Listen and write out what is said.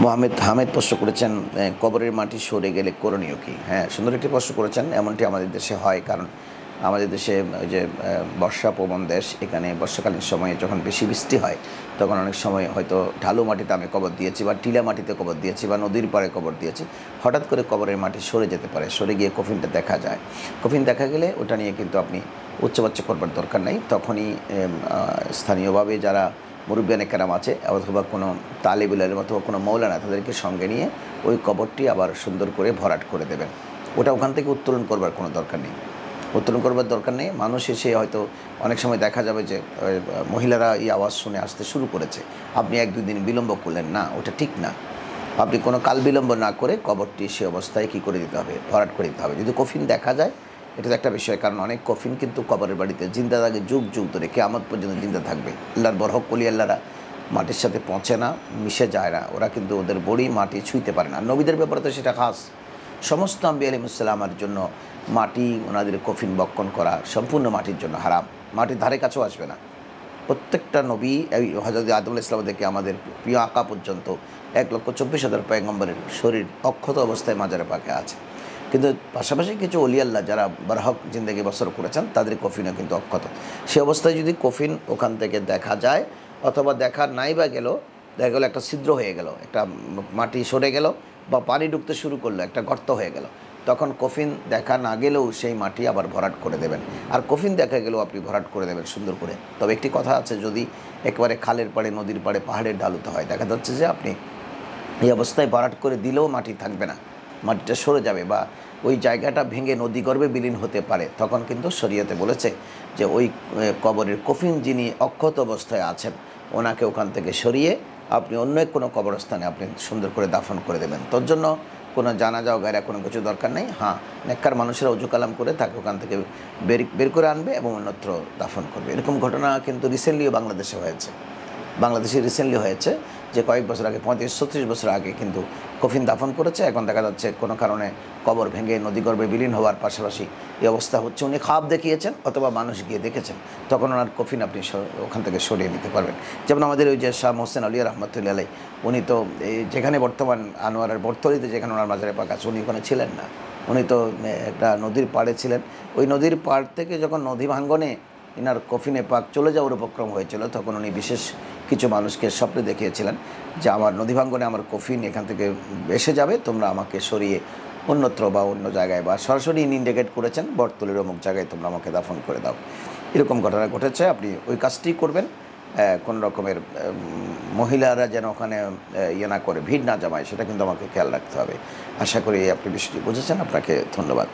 মোহাম্মদ হামিদ প্রশ্ন করেছেন, কবরের মাটি সরে গেলে করণীয় কী? হ্যাঁ, সুন্দর একটি প্রশ্ন করেছেন। এমনটি আমাদের দেশে হয়, কারণ আমাদের দেশে ওই যে বর্ষা প্রবণ দেশ, এখানে বর্ষাকালীন সময়ে যখন বেশি বৃষ্টি হয় তখন অনেক সময় হয়তো ঢালু মাটিতে আমি কবর দিয়েছি বা টিলা মাটিতে কবর দিয়েছি বা নদীর পাড়ে কবর দিয়েছি। হঠাৎ করে কবরের মাটি সরে যেতে পারে, সরে গিয়ে কফিনটা দেখা যায়। কফিন দেখা গেলে ওটা নিয়ে কিন্তু আপনি উচ্চবাচ্য করবার দরকার নেই। তখনই স্থানীয়ভাবে যারা মুরব্বিয়ানে কেরাম আছে অথবা কোনো তালিবুল ইলম অথবা কোনো মৌলানা, তাদেরকে সঙ্গে নিয়ে ওই কবরটি আবার সুন্দর করে ভরাট করে দেবেন। ওটা ওখান থেকে উত্তোলন করবার কোনো দরকার নেই, উত্তোলন করবার দরকার নেই। মানুষ এসে হয়তো অনেক সময় দেখা যাবে যে মহিলারা এই আওয়াজ শুনে আসতে শুরু করেছে, আপনি 1-2 দিন বিলম্ব করলেন না, ওটা ঠিক না। আপনি কোনো কাল বিলম্ব না করে কবরটি সে অবস্থায় কী করে দিতে হবে, ভরাট করে দিতে হবে। যদি কফিন দেখা যায়, এটা তো একটা বিষয়, কারণ অনেক কফিন কিন্তু কবরের বাড়িতে জিন্দা থাকে, যুগ যুগ ধরে কিয়ামত পর্যন্ত জিন্দা থাকবে। আল্লাহর বরহক ওলি আল্লাহরা মাটির সাথে পৌঁছে না, মিশে যায় না, ওরা কিন্তু ওদের বড়ি মাটি ছুঁইতে পারে না। নবীদের ব্যাপারে তো সেটা খাস। সমস্ত আম্বিয়া আলাইহিমুসসালামের জন্য মাটি, ওনাদের কফিন বক্ষণ করা সম্পূর্ণ মাটির জন্য হারাম, মাটির ধারে কাছেও আসবে না। প্রত্যেকটা নবী, এই হযরত আদম আলাইহিস সালাম থেকে আমাদের প্রিয় আকা পর্যন্ত 1,24,000 পয়গম্বরের শরীর অক্ষত অবস্থায় মাজারে পাকে আছে। কিন্তু পাশাপাশি কিছু অলি আল্লাহ যারা বারহক জিন্দেগি বসর করেছেন, তাদের কফিনও কিন্তু অক্ষত। সে অবস্থায় যদি কফিন ওখান থেকে দেখা যায়, অথবা দেখা নাই বা গেল, দেখা গেলো একটা ছিদ্র হয়ে গেল, একটা মাটি সরে গেল বা পানি ঢুকতে শুরু করলো, একটা গর্ত হয়ে গেল, তখন কফিন দেখা না গেলেও সেই মাটি আবার ভরাট করে দেবেন। আর কফিন দেখা গেলেও আপনি ভরাট করে দেবেন সুন্দর করে। তবে একটি কথা আছে, যদি একেবারে খালের পাড়ে, নদীর পাড়ে, পাহাড়ের ঢালুতে হয়, দেখা যাচ্ছে যে আপনি এই অবস্থায় ভরাট করে দিলেও মাটি থাকবে না, মাটিটা সরে যাবে বা ওই জায়গাটা ভেঙে নদীগর্ভে বিলীন হতে পারে। তখন কিন্তু শরীয়তে বলেছে যে ওই কবরের কফিন যিনি অক্ষত অবস্থায় আছেন, ওনাকে ওখান থেকে সরিয়ে আপনি অন্য কোনো কবরস্থানে আপনি সুন্দর করে দাফন করে দেবেন। তোর জন্য কোনো জানাজা গায়রা কোনো কিছু দরকার নেই। হ্যাঁ, নেককার মানুষেরা উজু কালাম করে তাকে ওখান থেকে বের করে আনবে এবং অন্যত্র দাফন করবে। এরকম ঘটনা কিন্তু রিসেন্টলিও বাংলাদেশে হয়েছে। বাংলাদেশে রিসেন্টলি হয়েছে যে কয়েক বছর আগে, 35-36 বছর আগে কিন্তু কফিন দাফন করেছে। এখন দেখা যাচ্ছে কোনো কারণে কবর ভেঙে নদীগর্ভে বিলীন হওয়ার পাশাপাশি এই অবস্থা হচ্ছে। উনি খাব দেখিয়েছেন অথবা মানুষ গিয়ে দেখেছেন, তখন ওনার কফিন আপনি ওখান থেকে সরিয়ে নিতে পারবেন। যেমন আমাদের ওই যে শাহ মোহসেন আলী রহমতুল্লাহ আলাই, উনি তো যেখানে বর্তমান আনোয়ারের বর্তলিতে যেখানে ওনার মাজারে পাক আছে, উনি ওখানে ছিলেন না। উনি তো একটা নদীর পাড়ে ছিলেন। ওই নদীর পাড় থেকে যখন নদী ভাঙ্গনে ইনার কফিনে পাক চলে যাওয়ার উপক্রম হয়েছিল, তখন উনি বিশেষ কিছু মানুষকে স্বপ্নে দেখিয়েছিলেন যে আমার নদী ভাঙ্গনে আমার কফিন এখান থেকে এসে যাবে, তোমরা আমাকে সরিয়ে অন্যত্র বা অন্য জায়গায়, বা সরাসরি ইন্ডিকেট করেছেন বটতলির অমুক জায়গায় তোমরা আমাকে দাফন করে দাও। এরকম ঘটনা ঘটেছে। আপনি ওই কাজটি করবেন। কোনো রকমের মহিলারা যেন ওখানে ইয়ে না করে, ভিড় না জমায়, সেটা কিন্তু আমাকে খেয়াল রাখতে হবে। আশা করি আপনি বিষয়টি বুঝেছেন। আপনাকে ধন্যবাদ।